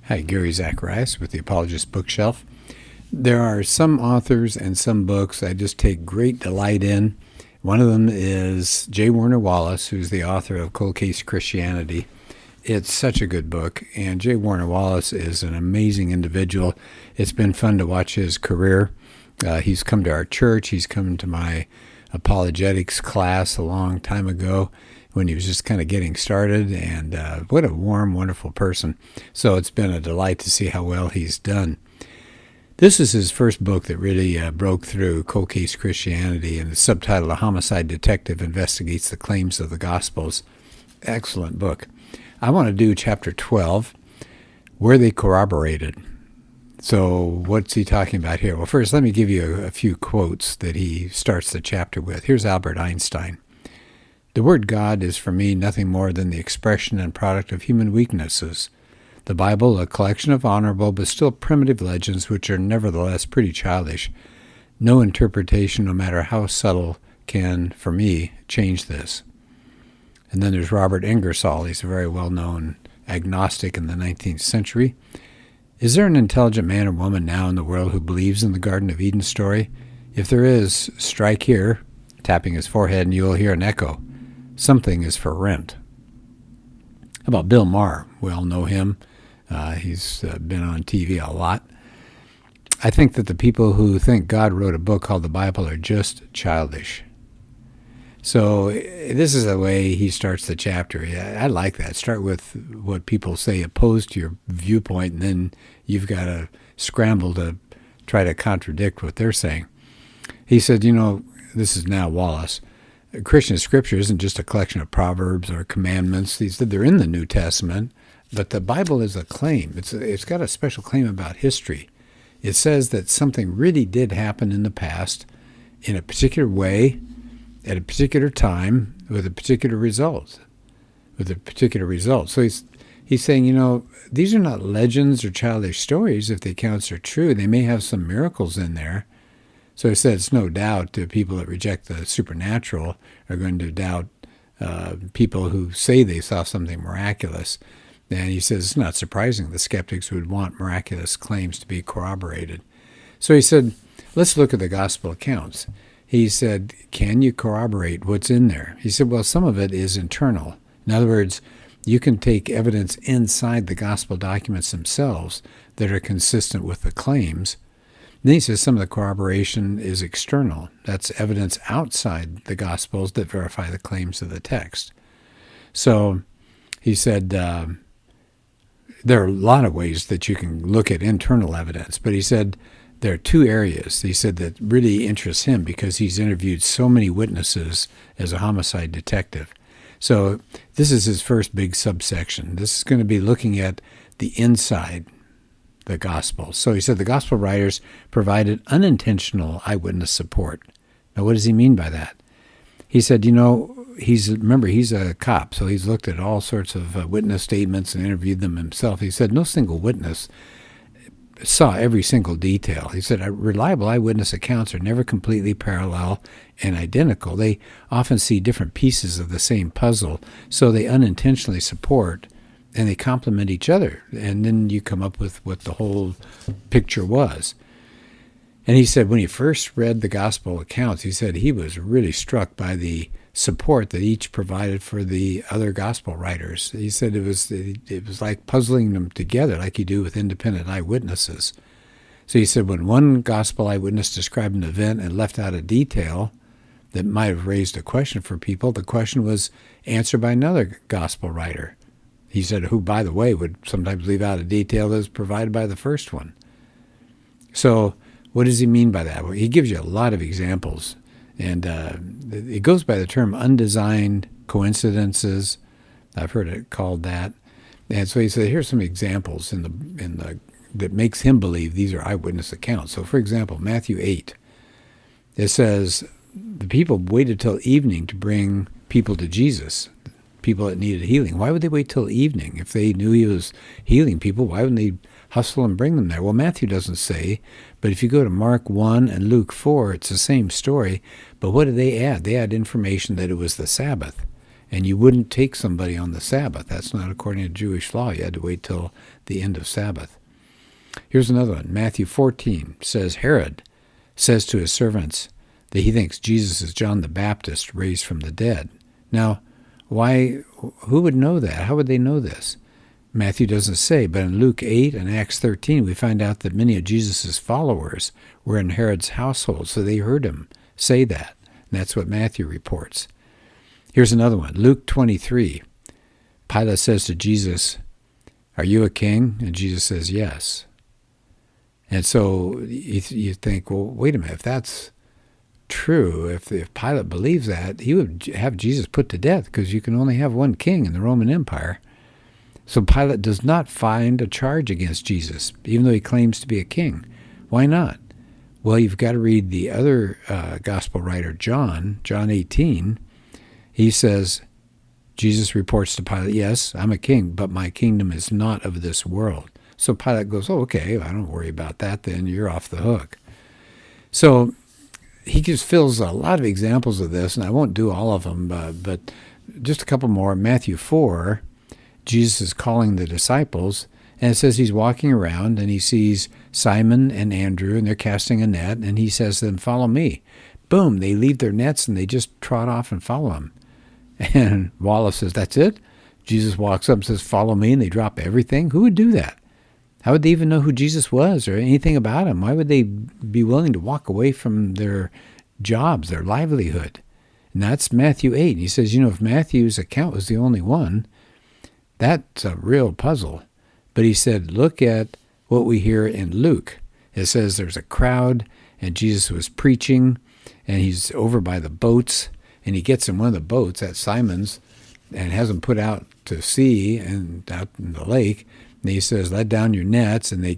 Hi, Gary Zacharias with the Apologist bookshelf. There are some authors and some books I just take great delight in. One of them is J. Warner Wallace, who's the author of Cold Case Christianity. It's such a good book, and J. Warner Wallace is an amazing individual. It's been fun to watch his career. He's come to our church. He's come to my apologetics class a long time ago when he was just kind of getting started, and what a warm, wonderful person. So it's been a delight to see how well he's done. This is his first book that really broke through, Cold Case Christianity, and the subtitle, A Homicide Detective Investigates the Claims of the Gospels. Excellent book. I want to do chapter 12, Were They Corroborated? So what's he talking about here? Well, first, let me give you a few quotes that he starts the chapter with. Here's Albert Einstein. The word God is for me nothing more than the expression and product of human weaknesses. The Bible, a collection of honorable but still primitive legends which are nevertheless pretty childish. No interpretation, no matter how subtle, can, for me, change this. And then there's Robert Ingersoll. He's a very well-known agnostic in the 19th century. Is there an intelligent man or woman now in the world who believes in the Garden of Eden story? If there is, strike here, tapping his forehead, and you will hear an echo. Something is for rent. How about Bill Maher? We all know him. He's been on TV a lot. I think that the people who think God wrote a book called the Bible are just childish. So this is the way he starts the chapter. Yeah, I like that. Start with what people say opposed to your viewpoint, and then you've got to scramble to try to contradict what they're saying. He said, this is now Wallace, Christian scripture isn't just a collection of proverbs or commandments. They're in the New Testament, but the Bible is a claim. It's got a special claim about history. It says that something really did happen in the past in a particular way, at a particular time, with a particular result. So he's saying, these are not legends or childish stories if the accounts are true. They may have some miracles in there. So he said it's no doubt the people that reject the supernatural are going to doubt people who say they saw something miraculous. And he says it's not surprising the skeptics would want miraculous claims to be corroborated. So he said, let's look at the gospel accounts. He said, can you corroborate what's in there? He said, well, some of it is internal. In other words, you can take evidence inside the gospel documents themselves that are consistent with the claims. Then he says some of the corroboration is external. That's evidence outside the Gospels that verify the claims of the text. So he said there are a lot of ways that you can look at internal evidence, but he said there are two areas, he said, that really interest him because he's interviewed so many witnesses as a homicide detective. So this is his first big subsection. This is going to be looking at the inside the gospel. So he said the gospel writers provided unintentional eyewitness support. Now, what does he mean by that? He said, he's a cop, so he's looked at all sorts of witness statements and interviewed them himself. He said no single witness saw every single detail. He said reliable eyewitness accounts are never completely parallel and identical. They often see different pieces of the same puzzle, so they unintentionally support and they complement each other, and then you come up with what the whole picture was. And he said when he first read the gospel accounts, he said he was really struck by the support that each provided for the other gospel writers. He said it was like puzzling them together like you do with independent eyewitnesses. So he said when one gospel eyewitness described an event and left out a detail that might have raised a question for people, the question was answered by another gospel writer. He said, who, by the way, would sometimes leave out a detail that was provided by the first one. So what does he mean by that? Well, he gives you a lot of examples, and it goes by the term undesigned coincidences. I've heard it called that. And so he said, here's some examples that makes him believe these are eyewitness accounts. So, for example, Matthew 8, it says the people waited till evening to bring people to Jesus, people that needed healing. Why would they wait till evening? If they knew he was healing people, why wouldn't they hustle and bring them there? Well, Matthew doesn't say, but if you go to Mark 1 and Luke 4, it's the same story. But what do they add? They add information that it was the Sabbath. And you wouldn't take somebody on the Sabbath. That's not according to Jewish law. You had to wait till the end of Sabbath. Here's another one. Matthew 14 says, Herod says to his servants that he thinks Jesus is John the Baptist raised from the dead. Now, who would know that? How would they know this? Matthew doesn't say, but in Luke 8 and Acts 13, we find out that many of Jesus' followers were in Herod's household, so they heard him say that. And that's what Matthew reports. Here's another one. Luke 23. Pilate says to Jesus, "Are you a king?" And Jesus says, "Yes." And so you think, well, wait a minute, if that's true, if Pilate believes that, he would have Jesus put to death because you can only have one king in the Roman Empire. So Pilate does not find a charge against Jesus, even though he claims to be a king. Why not? Well, you've got to read the other gospel writer, John 18. He says, Jesus reports to Pilate, "Yes, I'm a king, but my kingdom is not of this world." So Pilate goes, "Oh, okay, I don't worry about that then. You're off the hook." So he just fills a lot of examples of this, and I won't do all of them, but just a couple more. Matthew 4, Jesus is calling the disciples, and it says he's walking around, and he sees Simon and Andrew, and they're casting a net, and he says to them, "Follow me." Boom, they leave their nets, and they just trot off and follow him. And Wallace says, "That's it?" Jesus walks up and says, "Follow me," and they drop everything. Who would do that? How would they even know who Jesus was or anything about him? Why would they be willing to walk away from their jobs, their livelihood? And that's Matthew 8. And he says, if Matthew's account was the only one, that's a real puzzle. But he said, look at what we hear in Luke. It says there's a crowd, and Jesus was preaching, and he's over by the boats, and he gets in one of the boats at Simon's and has them put out to sea and out in the lake. And he says, "Let down your nets." And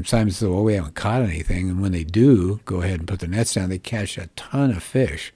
Simon says, "Well, we haven't caught anything." And when they do go ahead and put their nets down, they catch a ton of fish.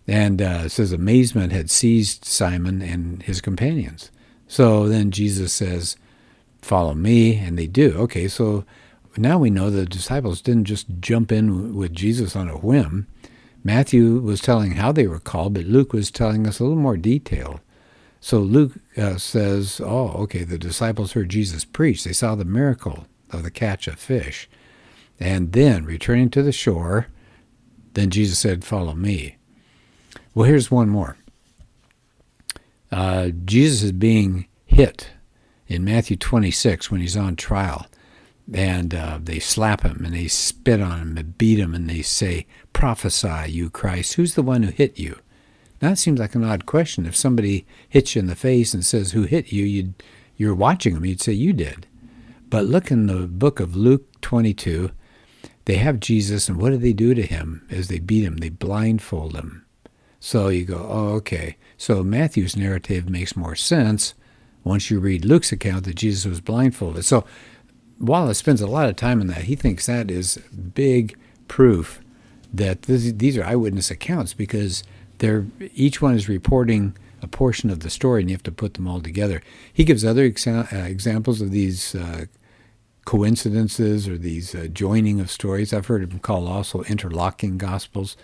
And it says amazement had seized Simon and his companions. So then Jesus says, "Follow me," and they do. Okay, so now we know the disciples didn't just jump in with Jesus on a whim. Matthew was telling how they were called, but Luke was telling us a little more detail. So Luke says, the disciples heard Jesus preach. They saw the miracle of the catch of fish. And then, returning to the shore, then Jesus said, "Follow me." Well, here's one more. Jesus is being hit in Matthew 26 when he's on trial. And they slap him, and they spit on him, and beat him, and they say, "Prophesy, you Christ. Who's the one who hit you?" Now, that seems like an odd question. If somebody hits you in the face and says, "Who hit you?" you're watching them, you'd say, "You did." But look in the book of Luke 22. They have Jesus, and what do they do to him as they beat him? They blindfold him. So you go, okay. So Matthew's narrative makes more sense once you read Luke's account that Jesus was blindfolded. So Wallace spends a lot of time on that. He thinks that is big proof that these are eyewitness accounts because each one is reporting a portion of the story, and you have to put them all together. He gives other examples of these coincidences or these joining of stories. I've heard them called also interlocking gospels.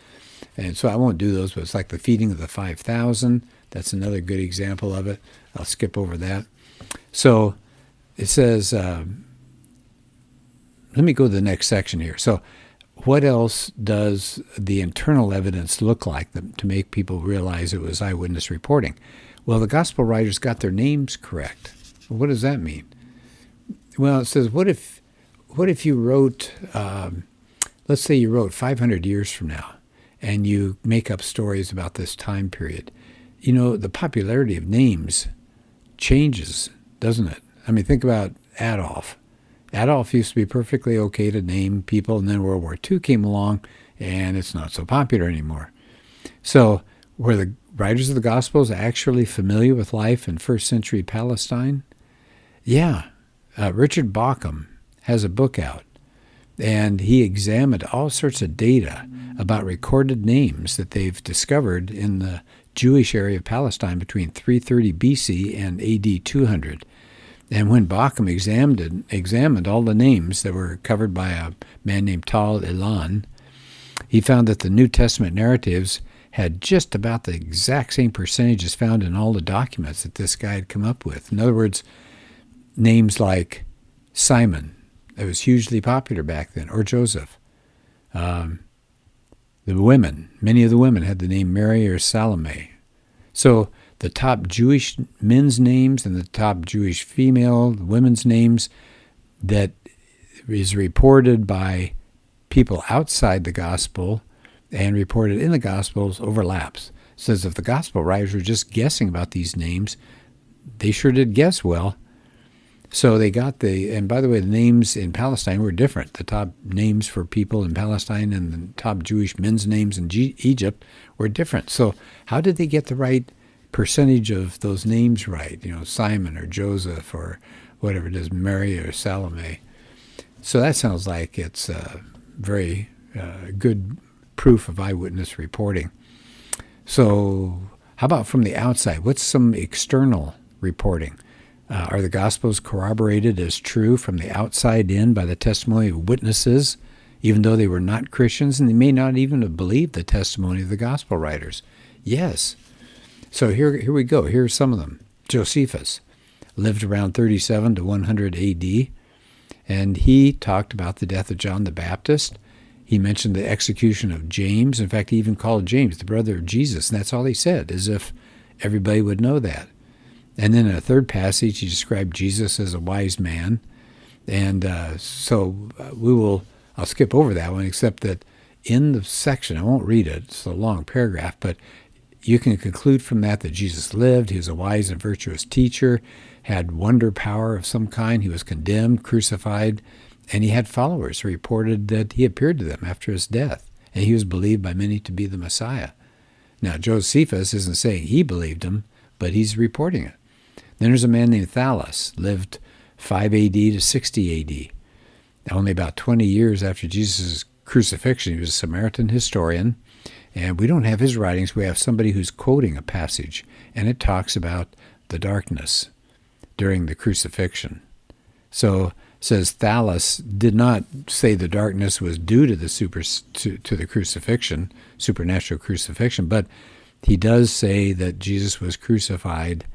And so I won't do those, but it's like the feeding of the 5,000. That's another good example of it. I'll skip over that. So it says, let me go to the next section here. So what else does the internal evidence look like to make people realize it was eyewitness reporting? Well, the gospel writers got their names correct. What does that mean? Well, it says, what if you wrote, let's say you wrote 500 years from now, and you make up stories about this time period. The popularity of names changes, doesn't it? I mean, think about Adolf. Adolf used to be perfectly okay to name people, and then World War II came along, and it's not so popular anymore. So were the writers of the Gospels actually familiar with life in first century Palestine? Yeah. Richard Bauckham has a book out, and he examined all sorts of data about recorded names that they've discovered in the Jewish area of Palestine between 330 BC and AD 200. And when Bauckham examined all the names that were covered by a man named Tal Ilan, he found that the New Testament narratives had just about the exact same percentages found in all the documents that this guy had come up with. In other words, names like Simon, that was hugely popular back then, or Joseph. The women, many of the women had the name Mary or Salome. So the top Jewish men's names and the top Jewish female women's names that is reported by people outside the gospel and reported in the Gospels overlaps. It says if the gospel writers were just guessing about these names, they sure did guess well. So they got and by the way, the names in Palestine were different. The top names for people in Palestine and the top Jewish men's names in Egypt were different. So how did they get the right percentage of those names right? Simon or Joseph or whatever it is, Mary or Salome. So that sounds like it's very good proof of eyewitness reporting. So how about from the outside? What's some external reporting? Are the Gospels corroborated as true from the outside in by the testimony of witnesses, even though they were not Christians and they may not even have believed the testimony of the Gospel writers? Yes. So here we go. Here are some of them. Josephus lived around 37 to 100 A.D., and he talked about the death of John the Baptist. He mentioned the execution of James. In fact, he even called James the brother of Jesus, and that's all he said, as if everybody would know that. And then in a third passage, he described Jesus as a wise man. And I'll skip over that one, except that in the section, I won't read it, it's a long paragraph, but you can conclude from that Jesus lived, he was a wise and virtuous teacher, had wonder power of some kind, he was condemned, crucified, and he had followers who reported that he appeared to them after his death, and he was believed by many to be the Messiah. Now, Josephus isn't saying he believed him, but he's reporting it. Then there's a man named Wallace, lived 5 A.D. to 60 A.D. Only about 20 years after Jesus' crucifixion. He was a Samaritan historian, and we don't have his writings. We have somebody who's quoting a passage, and it talks about the darkness during the crucifixion. So it says Wallace did not say the darkness was due to the crucifixion, supernatural crucifixion, but he does say that Jesus was crucified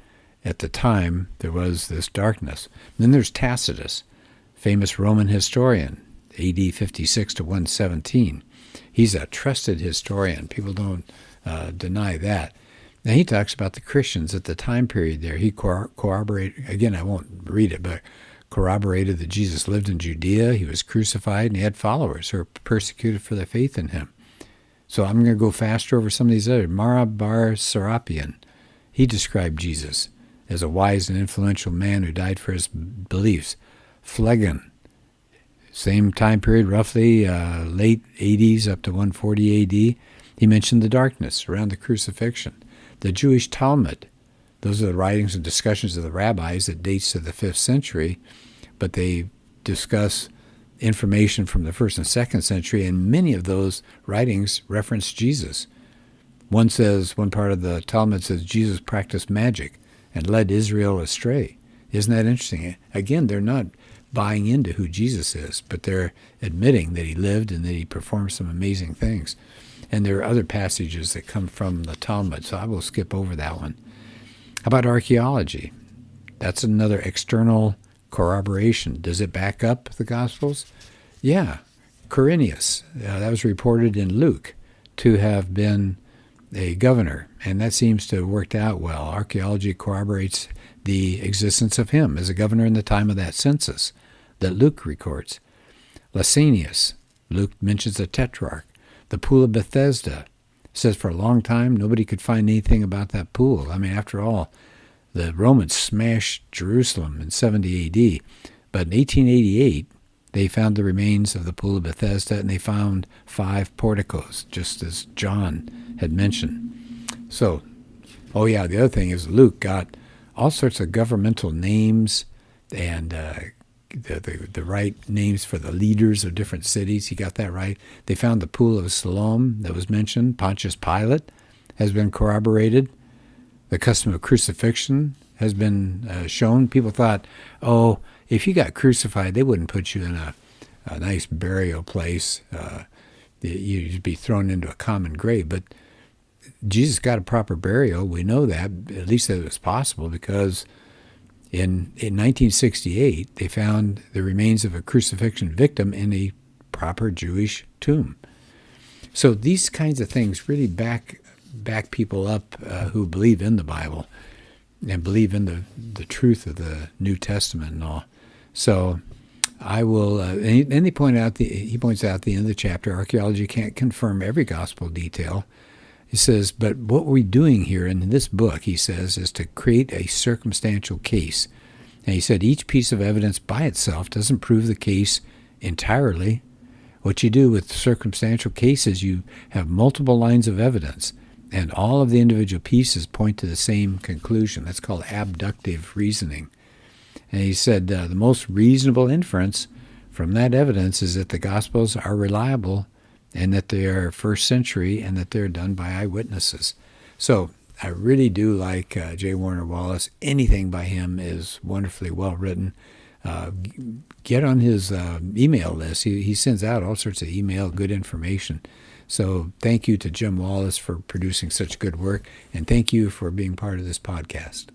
at the time there was this darkness. And then there's Tacitus, famous Roman historian, AD 56 to 117. He's a trusted historian. People don't deny that. Now he talks about the Christians at the time period there. He corroborated, again, I won't read it, but corroborated that Jesus lived in Judea, he was crucified, and he had followers who were persecuted for their faith in him. So I'm going to go faster over some of these others. Mara bar Serapion, he described Jesus as a wise and influential man who died for his beliefs. Phlegon, same time period, roughly late 80s up to 140 A.D., he mentioned the darkness around the crucifixion. The Jewish Talmud, those are the writings and discussions of the rabbis that dates to the 5th century, but they discuss information from the 1st and 2nd century, and many of those writings reference Jesus. One part of the Talmud says Jesus practiced magic and led Israel astray. Isn't that interesting? Again, they're not buying into who Jesus is, but they're admitting that he lived and that he performed some amazing things. And there are other passages that come from the Talmud, so I will skip over that one. How about archaeology? That's another external corroboration. Does it back up the Gospels? Yeah. Quirinius, that was reported in Luke to have been a governor, and that seems to have worked out well. Archaeology corroborates the existence of him as a governor in the time of that census that Luke records. Lysanias, Luke mentions a tetrarch. The pool of Bethesda says for a long time nobody could find anything about that pool. I mean, after all, the Romans smashed Jerusalem in 70 A.D., but in 1888 they found the remains of the pool of Bethesda, and they found 5 porticos, just as John had mentioned. So, the other thing is Luke got all sorts of governmental names and the right names for the leaders of different cities. He got that right. They found the pool of Siloam that was mentioned. Pontius Pilate has been corroborated. The custom of crucifixion has been shown. People thought, if you got crucified, they wouldn't put you in a nice burial place. You'd be thrown into a common grave. But Jesus got a proper burial. We know that, at least that it was possible, because in 1968, they found the remains of a crucifixion victim in a proper Jewish tomb. So these kinds of things really back people up who believe in the Bible and believe in the truth of the New Testament and all. So I will, and he points out at the end of the chapter, archaeology can't confirm every gospel detail. He says, but what we're doing here in this book, he says, is to create a circumstantial case. And he said each piece of evidence by itself doesn't prove the case entirely. What you do with circumstantial cases, you have multiple lines of evidence, and all of the individual pieces point to the same conclusion. That's called abductive reasoning. And he said the most reasonable inference from that evidence is that the Gospels are reliable and that they are first century and that they're done by eyewitnesses. So I really do like J. Warner Wallace. Anything by him is wonderfully well written. Get on his email list. He sends out all sorts of email, good information. So thank you to Jim Wallace for producing such good work, and thank you for being part of this podcast.